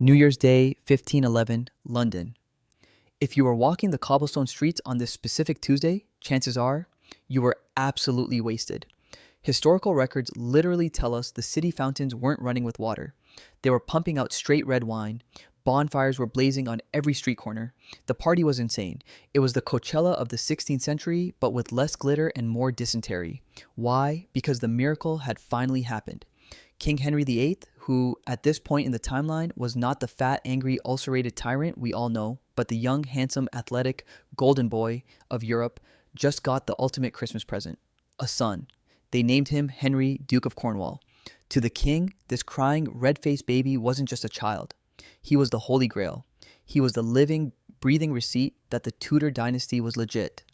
New Year's Day, 1511, London. If you were walking the cobblestone streets on this specific Tuesday, chances are you were absolutely wasted. Historical records literally tell us the city fountains weren't running with water. They were pumping out straight red wine. Bonfires were blazing on every street corner. The party was insane. It was the Coachella of the 16th century, but with less glitter and more dysentery. Why? Because the miracle had finally happened. King Henry VIII, who at this point in the timeline was not the fat, angry, ulcerated tyrant we all know, but the young, handsome, athletic, golden boy of Europe, just got the ultimate Christmas present, a son. They named him Henry, Duke of Cornwall. To the king, this crying, red-faced baby wasn't just a child. He was the Holy Grail. He was the living, breathing receipt that the Tudor dynasty was legit.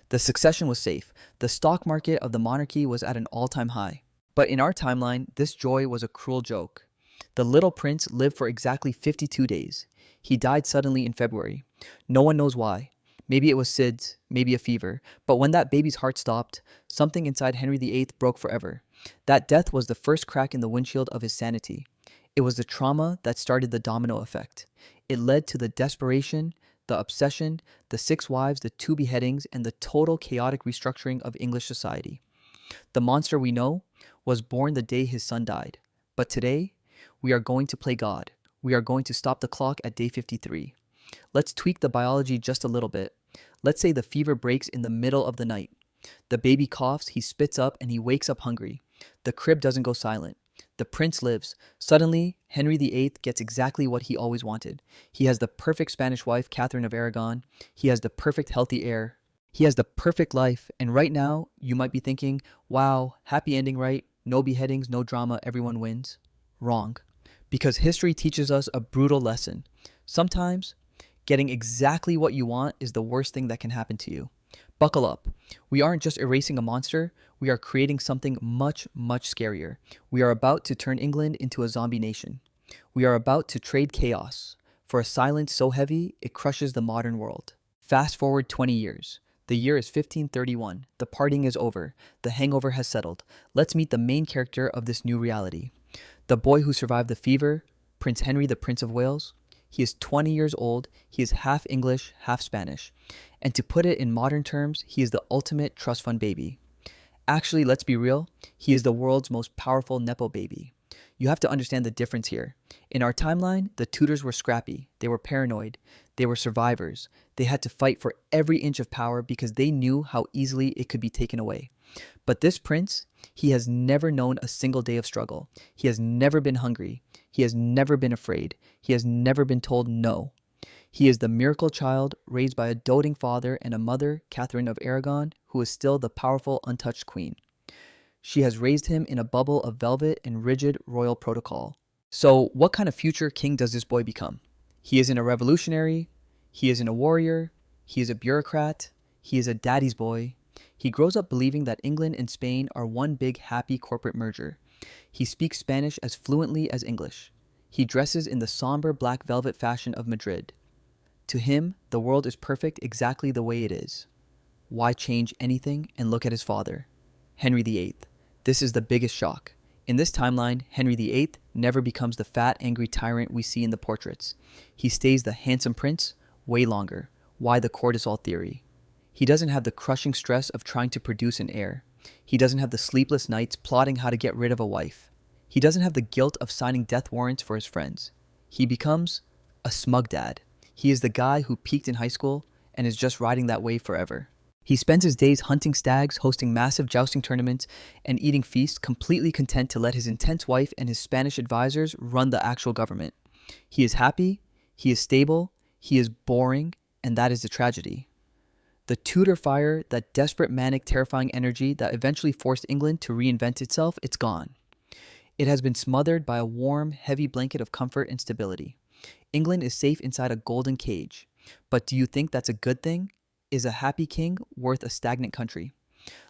The succession was safe. The stock market of the monarchy was at an all-time high. But in our timeline, this joy was a cruel joke. The little prince lived for exactly 52 days. He died suddenly in February. No one knows why. Maybe it was SIDS, maybe a fever. But when that baby's heart stopped, something inside Henry VIII broke forever. That death was the first crack in the windshield of his sanity. It was the trauma that started the domino effect. It led to the desperation, the obsession, the 6 wives, the 2 beheadings, and the total chaotic restructuring of English society. The monster we know was born the day his son died. But today, we are going to play God. We are going to stop the clock at day 53. Let's tweak the biology just a little bit. Let's say the fever breaks in the middle of the night. The baby coughs, he spits up, and he wakes up hungry. The crib doesn't go silent. The prince lives. Suddenly, Henry VIII gets exactly what he always wanted. He has the perfect Spanish wife, Catherine of Aragon. He has the perfect healthy heir. He has the perfect life. And right now, you might be thinking, wow, happy ending, right? No beheadings, no drama, everyone wins. Wrong. Because history teaches us a brutal lesson. Sometimes, getting exactly what you want is the worst thing that can happen to you. Buckle up. We aren't just erasing a monster, we are creating something much, much scarier. We are about to turn England into a zombie nation. We are about to trade chaos for a silence so heavy it crushes the modern world. Fast forward 20 years. The year is 1531. The partying is over. The hangover has settled. Let's meet the main character of this new reality. The boy who survived the fever, Prince Henry, the Prince of Wales. He is 20 years old. He is half English, half Spanish. And to put it in modern terms, he is the ultimate trust fund baby. Actually, let's be real. He is the world's most powerful Nepo baby. You have to understand the difference here. In our timeline, the Tudors were scrappy. They were paranoid. They were survivors. They had to fight for every inch of power because they knew how easily it could be taken away. But this prince, he has never known a single day of struggle. He has never been hungry. He has never been afraid. He has never been told no. He is the miracle child raised by a doting father and a mother, Catherine of Aragon, who is still the powerful, untouched queen. She has raised him in a bubble of velvet and rigid royal protocol. So what kind of future king does this boy become? He isn't a revolutionary. He isn't a warrior. He is a bureaucrat. He is a daddy's boy. He grows up believing that England and Spain are one big happy corporate merger. He speaks Spanish as fluently as English. He dresses in the somber black velvet fashion of Madrid. To him, the world is perfect exactly the way it is. Why change anything? And look at his father, Henry VIII. This is the biggest shock. In this timeline, Henry VIII never becomes the fat, angry tyrant we see in the portraits. He stays the handsome prince way longer. Why the cortisol theory? He doesn't have the crushing stress of trying to produce an heir. He doesn't have the sleepless nights plotting how to get rid of a wife. He doesn't have the guilt of signing death warrants for his friends. He becomes a smug dad. He is the guy who peaked in high school and is just riding that wave forever. He spends his days hunting stags, hosting massive jousting tournaments, and eating feasts, completely content to let his intense wife and his Spanish advisors run the actual government. He is happy, he is stable, he is boring, and that is the tragedy. The Tudor fire, that desperate, manic, terrifying energy that eventually forced England to reinvent itself, it's gone. It has been smothered by a warm, heavy blanket of comfort and stability. England is safe inside a golden cage. But do you think that's a good thing? Is a happy king worth a stagnant country?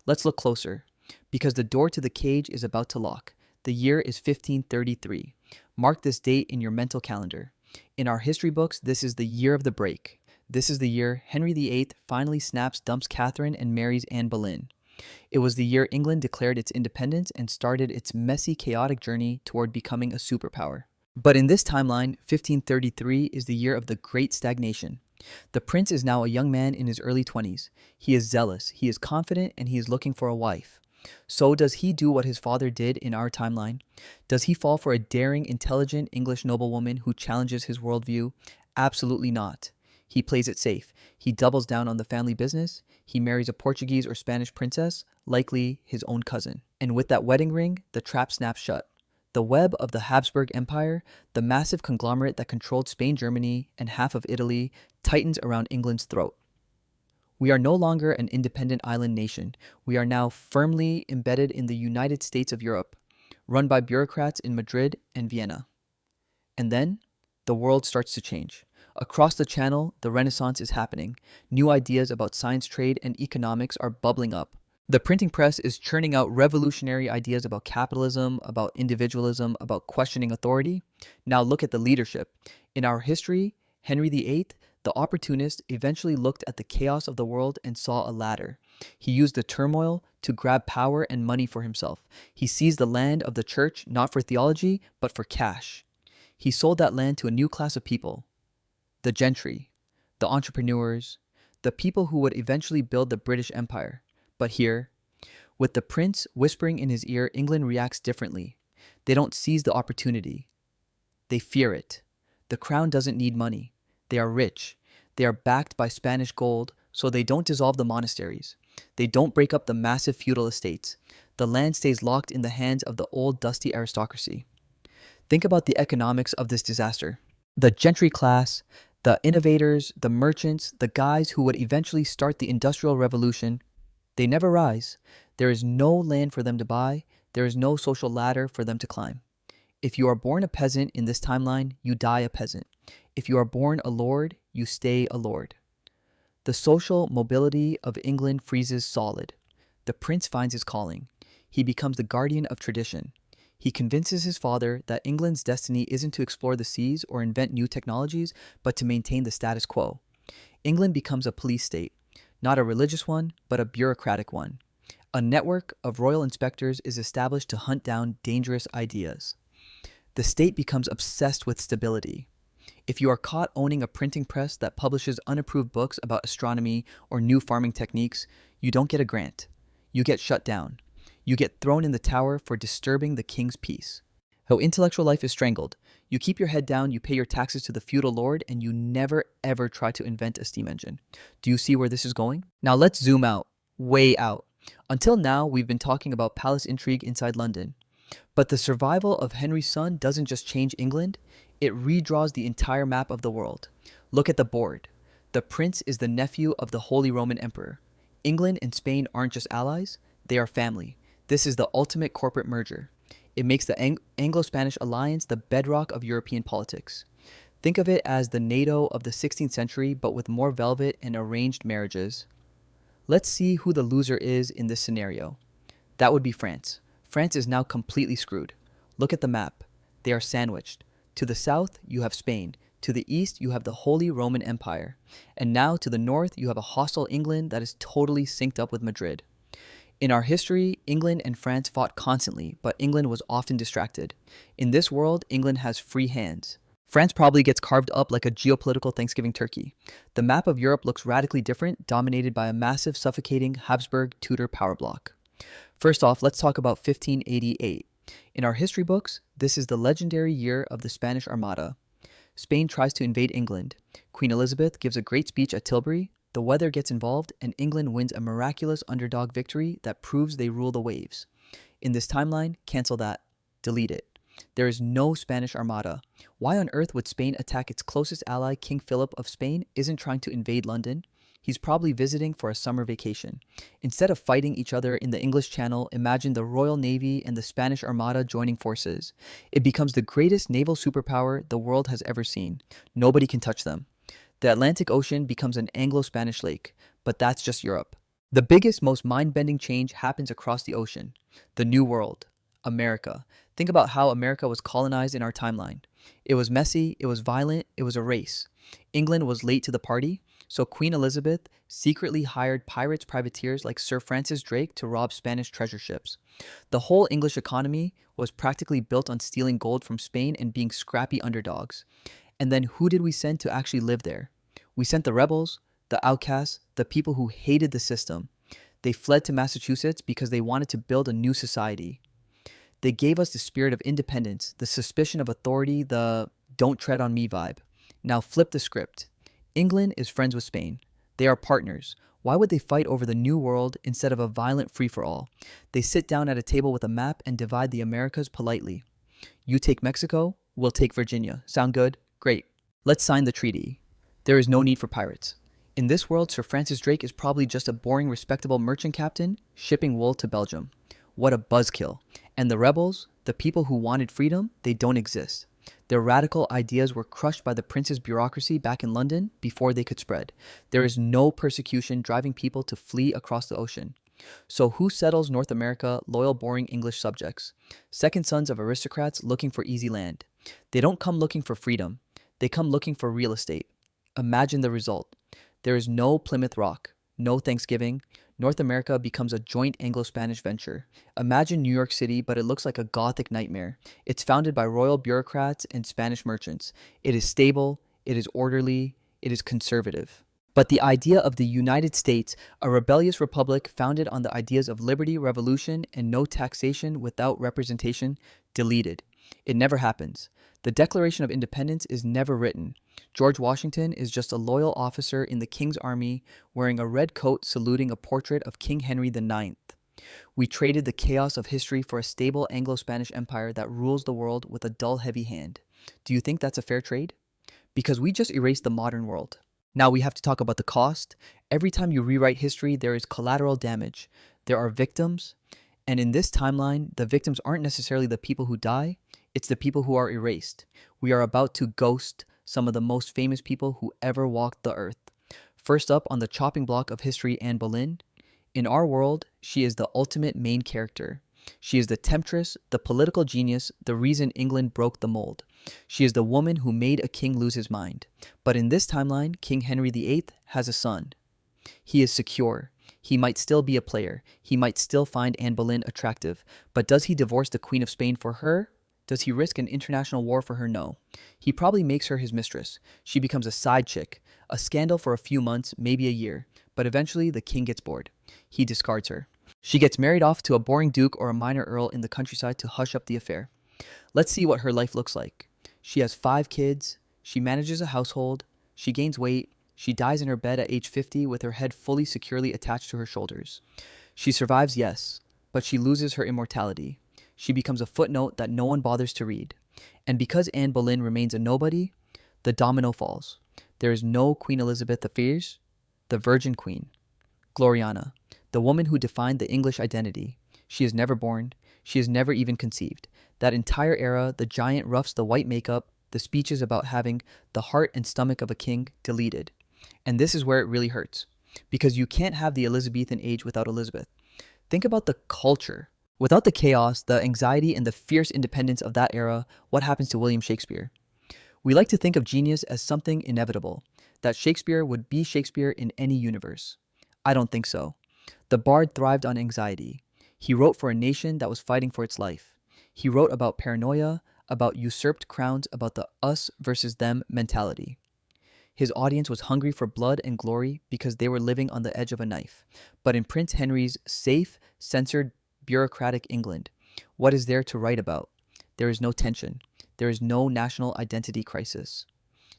Let's look closer, because the door to the cage is about to lock. The year is 1533. Mark this date in your mental calendar. In our history books, this is the year of the break. This is the year Henry VIII finally dumps Catherine and marries Anne Boleyn. It was the year England declared its independence and started its messy, chaotic journey toward becoming a superpower. But in this timeline, 1533 is the year of the Great Stagnation. The prince is now a young man in his early 20s. He is zealous, he is confident, and he is looking for a wife. So, does he do what his father did in our timeline? Does he fall for a daring, intelligent English noblewoman who challenges his worldview? Absolutely not. He plays it safe. He doubles down on the family business. He marries a Portuguese or Spanish princess, likely his own cousin. And with that wedding ring, the trap snaps shut. The web of the Habsburg Empire, the massive conglomerate that controlled Spain, Germany, and half of Italy, tightens around England's throat. We are no longer an independent island nation. We are now firmly embedded in the United States of Europe, run by bureaucrats in Madrid and Vienna. And then, the world starts to change. Across the channel, the Renaissance is happening. New ideas about science, trade, and economics are bubbling up. The printing press is churning out revolutionary ideas about capitalism, about individualism, about questioning authority. Now look at the leadership. In our history, Henry VIII, the opportunist, eventually looked at the chaos of the world and saw a ladder. He used the turmoil to grab power and money for himself. He seized the land of the church not for theology, but for cash. He sold that land to a new class of people, the gentry, the entrepreneurs, the people who would eventually build the British Empire. But here, with the prince whispering in his ear, England reacts differently. They don't seize the opportunity. They fear it. The crown doesn't need money. They are rich. They are backed by Spanish gold, so they don't dissolve the monasteries. They don't break up the massive feudal estates. The land stays locked in the hands of the old dusty aristocracy. Think about the economics of this disaster. The gentry class, the innovators, the merchants, the guys who would eventually start the Industrial Revolution, they never rise. There is no land for them to buy. There is no social ladder for them to climb. If you are born a peasant in this timeline, you die a peasant. If you are born a lord, you stay a lord. The social mobility of England freezes solid. The prince finds his calling. He becomes the guardian of tradition. He convinces his father that England's destiny isn't to explore the seas or invent new technologies, but to maintain the status quo. England becomes a police state, not a religious one, but a bureaucratic one. A network of royal inspectors is established to hunt down dangerous ideas. The state becomes obsessed with stability. If you are caught owning a printing press that publishes unapproved books about astronomy or new farming techniques, you don't get a grant. You get shut down. You get thrown in the tower for disturbing the king's peace. How intellectual life is strangled. You keep your head down, you pay your taxes to the feudal lord, and you never ever try to invent a steam engine. Do you see where this is going? Now let's zoom out, way out. Until now, we've been talking about palace intrigue inside London. But the survival of Henry's son doesn't just change England, it redraws the entire map of the world. Look at the board. The prince is the nephew of the Holy Roman Emperor. England and Spain aren't just allies, they are family. This is the ultimate corporate merger. It makes the Anglo-Spanish alliance the bedrock of European politics. Think of it as the NATO of the 16th century, but with more velvet and arranged marriages. Let's see who the loser is in this scenario. That would be France. France is now completely screwed. Look at the map. They are sandwiched. To the south, you have Spain. To the east, you have the Holy Roman Empire. And now to the north, you have a hostile England that is totally synced up with Madrid. In our history, England and France fought constantly, but England was often distracted. In this world, England has free hands. France probably gets carved up like a geopolitical Thanksgiving turkey. The map of Europe looks radically different, dominated by a massive, suffocating Habsburg Tudor power block. First off, let's talk about 1588. In our history books, this is the legendary year of the Spanish Armada. Spain tries to invade England. Queen Elizabeth gives a great speech at Tilbury. The weather gets involved, and England wins a miraculous underdog victory that proves they rule the waves. In this timeline, cancel that. Delete it. There is no Spanish Armada. Why on earth would Spain attack its closest ally? King Philip of Spain isn't trying to invade London. He's probably visiting for a summer vacation. Instead of fighting each other in the English Channel, imagine the Royal Navy and the Spanish Armada joining forces. It becomes the greatest naval superpower the world has ever seen. Nobody can touch them. The Atlantic Ocean becomes an Anglo-Spanish lake, but that's just Europe. The biggest, most mind-bending change happens across the ocean. The New World. America. Think about how America was colonized in our timeline. It was messy, it was violent, it was a race. England was late to the party. So Queen Elizabeth secretly hired pirates privateers like Sir Francis Drake to rob Spanish treasure ships. The whole English economy was practically built on stealing gold from Spain and being scrappy underdogs. And then who did we send to actually live there? We sent the rebels, the outcasts, the people who hated the system. They fled to Massachusetts because they wanted to build a new society. They gave us the spirit of independence, the suspicion of authority, the don't tread on me vibe. Now flip the script. England is friends with Spain. They are partners. Why would they fight over the New World instead of a violent free-for-all? They sit down at a table with a map and divide the Americas politely. You take Mexico, we'll take Virginia. Sound good? Great. Let's sign the treaty. There is no need for pirates. In this world, Sir Francis Drake is probably just a boring, respectable merchant captain shipping wool to Belgium. What a buzzkill. And the rebels, the people who wanted freedom, they don't exist. Their radical ideas were crushed by the prince's bureaucracy back in London before they could spread. There is no persecution driving people to flee across the ocean. So who settles North America, loyal, boring English subjects? Second sons of aristocrats looking for easy land. They don't come looking for freedom. They come looking for real estate. Imagine the result. There is no Plymouth Rock, no Thanksgiving. North America becomes a joint Anglo-Spanish venture. Imagine New York City, but it looks like a Gothic nightmare. It's founded by royal bureaucrats and Spanish merchants. It is stable, it is orderly, it is conservative. But the idea of the United States, a rebellious republic founded on the ideas of liberty, revolution, and no taxation without representation, deleted. It never happens. The Declaration of Independence is never written. George Washington is just a loyal officer in the King's Army wearing a red coat saluting a portrait of King Henry IX. We traded the chaos of history for a stable Anglo-Spanish empire that rules the world with a dull, heavy hand. Do you think that's a fair trade? Because we just erased the modern world. Now we have to talk about the cost. Every time you rewrite history, there is collateral damage. There are victims. And in this timeline, the victims aren't necessarily the people who die. It's the people who are erased. We are about to ghost some of the most famous people who ever walked the earth. First up on the chopping block of history, Anne Boleyn. In our world, she is the ultimate main character. She is the temptress, the political genius, the reason England broke the mold. She is the woman who made a king lose his mind. But in this timeline, King Henry VIII has a son. He is secure. He might still be a player. He might still find Anne Boleyn attractive. But does he divorce the Queen of Spain for her? Does he risk an international war for her? No. He probably makes her his mistress. She becomes a side chick, a scandal for a few months, maybe a year. But eventually, the king gets bored. He discards her. She gets married off to a boring duke or a minor earl in the countryside to hush up the affair. Let's see what her life looks like. She has 5 kids. She manages a household. She gains weight. She dies in her bed at age 50 with her head fully securely attached to her shoulders. She survives, yes, but she loses her immortality. She becomes a footnote that no one bothers to read. And because Anne Boleyn remains a nobody, the domino falls. There is no Queen Elizabeth I, the Virgin Queen. Gloriana, the woman who defined the English identity. She is never born. She is never even conceived. That entire era, the giant ruffs, the white makeup, the speeches about having the heart and stomach of a king, deleted. And this is where it really hurts. Because you can't have the Elizabethan age without Elizabeth. Think about the culture. Without the chaos, the anxiety, and the fierce independence of that era, what happens to William Shakespeare? We like to think of genius as something inevitable, that Shakespeare would be Shakespeare in any universe. I don't think so. The bard thrived on anxiety. He wrote for a nation that was fighting for its life. He wrote about paranoia, about usurped crowns, about the us versus them mentality. His audience was hungry for blood and glory because they were living on the edge of a knife. But in Prince Henry's safe, censored, bureaucratic England, what is there to write about? There is no tension. There is no national identity crisis.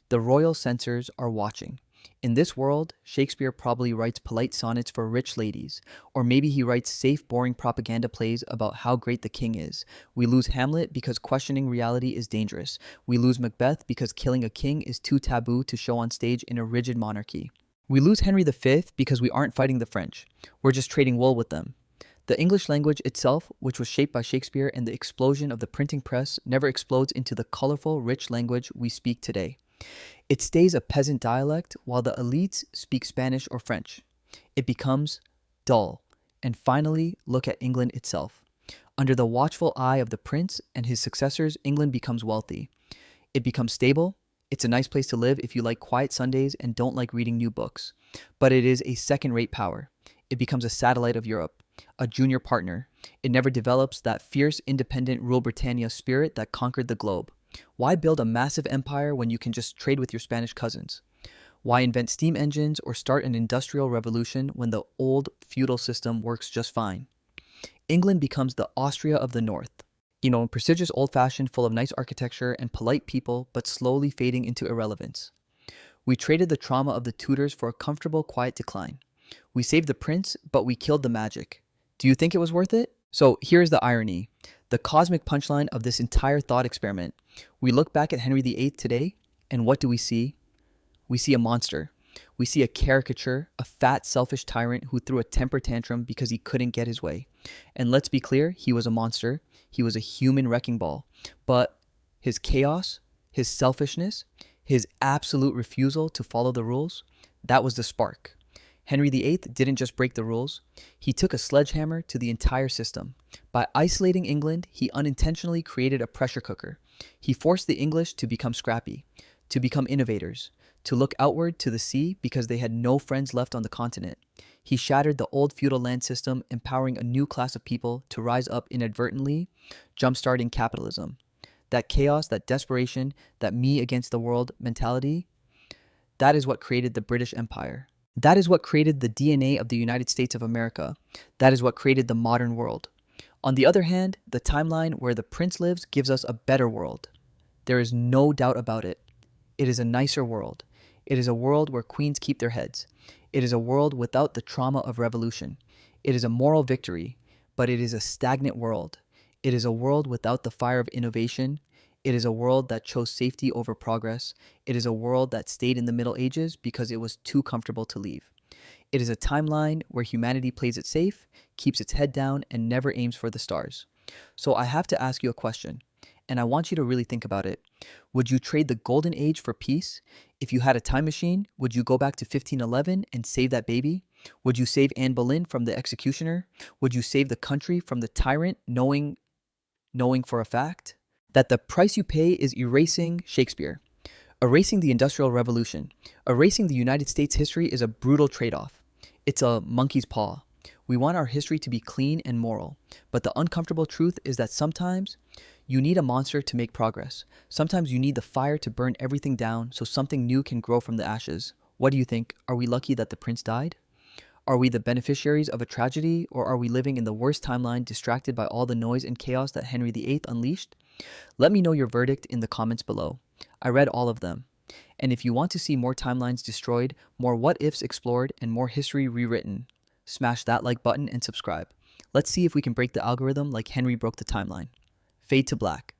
The royal censors are watching. In this world, Shakespeare probably writes polite sonnets for rich ladies, or maybe he writes safe, boring propaganda plays about how great the king is. We lose Hamlet because questioning reality is dangerous. We lose Macbeth because killing a king is too taboo to show on stage in a rigid monarchy. We lose Henry V because we aren't fighting the French. We're just trading wool with them. The English language itself, which was shaped by Shakespeare and the explosion of the printing press, never explodes into the colorful, rich language we speak today. It stays a peasant dialect while the elites speak Spanish or French. It becomes dull. And finally, look at England itself. Under the watchful eye of the prince and his successors, England becomes wealthy. It becomes stable. It's a nice place to live if you like quiet Sundays and don't like reading new books. But it is a second-rate power. It becomes a satellite of Europe, a junior partner. It never develops that fierce, independent Rule Britannia spirit that conquered the globe. Why build a massive empire when you can just trade with your Spanish cousins? Why invent steam engines or start an industrial revolution when the old feudal system works just fine? England becomes the Austria of the North. Prestigious, old-fashioned, full of nice architecture and polite people, but slowly fading into irrelevance. We traded the trauma of the Tudors for a comfortable, quiet decline. We saved the prince, but we killed the magic. Do you think it was worth it? So here's the irony, the cosmic punchline of this entire thought experiment. We look back at Henry VIII today, and what do we see? We see a monster. We see a caricature, a fat, selfish tyrant who threw a temper tantrum because he couldn't get his way. And let's be clear, he was a monster. He was a human wrecking ball. But his chaos, his selfishness, his absolute refusal to follow the rules, that was the spark. Henry VIII didn't just break the rules. He took a sledgehammer to the entire system. By isolating England, he unintentionally created a pressure cooker. He forced the English to become scrappy, to become innovators, to look outward to the sea because they had no friends left on the continent. He shattered the old feudal land system, empowering a new class of people to rise up inadvertently, jumpstarting capitalism. That chaos, that desperation, that me against the world mentality, that is what created the British Empire. That is what created the DNA of the United States of America. That is what created the modern world. On the other hand, the timeline where the prince lives gives us a better world. There is no doubt about it. It is a nicer world. It is a world where queens keep their heads. It is a world without the trauma of revolution. It is a moral victory, but it is a stagnant world. It is a world without the fire of innovation. It is a world that chose safety over progress. It is a world that stayed in the Middle Ages because it was too comfortable to leave. It is a timeline where humanity plays it safe, keeps its head down, and never aims for the stars. So I have to ask you a question, and I want you to really think about it. Would you trade the golden age for peace? If you had a time machine, would you go back to 1511 and save that baby? Would you save Anne Boleyn from the executioner? Would you save the country from the tyrant, knowing for a fact that the price you pay is erasing Shakespeare, erasing the Industrial Revolution, erasing the United States history is a brutal trade-off. It's a monkey's paw. We want our history to be clean and moral, but the uncomfortable truth is that sometimes you need a monster to make progress. Sometimes you need the fire to burn everything down so something new can grow from the ashes. What do you think? Are we lucky that the prince died? Are we the beneficiaries of a tragedy, or are we living in the worst timeline, distracted by all the noise and chaos that Henry VIII unleashed? Let me know your verdict in the comments below. I read all of them. And if you want to see more timelines destroyed, more what-ifs explored, and more history rewritten, smash that like button and subscribe. Let's see if we can break the algorithm like Henry broke the timeline. Fade to black.